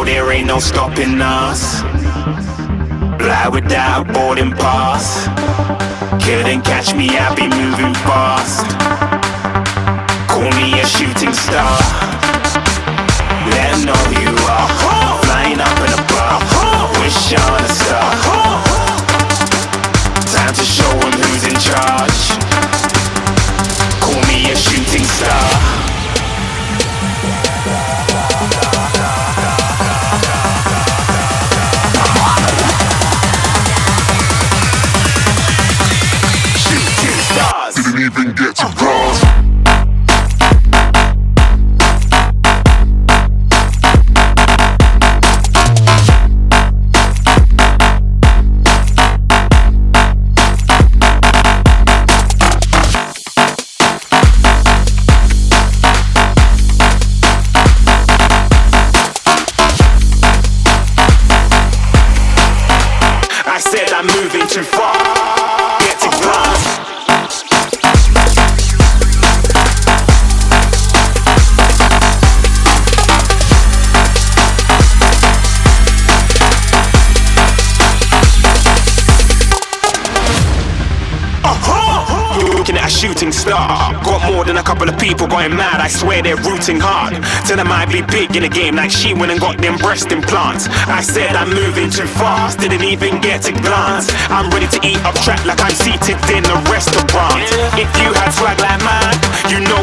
know there ain't no stopping us. Fly without a boarding pass. Couldn't catch me, I'll be moving fast. Call me a shooting star. Let 'em know who you are. Flying up in a bar. Wish on a star. Time to show 'em who's in charge. Call me a shooting star. Didn't even get to cross. I said I'm moving too far. Get to glass. Looking at a shooting star. Got more than a couple of people going mad. I swear they're rooting hard. Tell them I'd be big in the game like she went and got them breast implants. I said I'm moving too fast. Didn't even get a glance. I'm ready to eat up track like I'm seated in a restaurant. If you had swag like mine, you know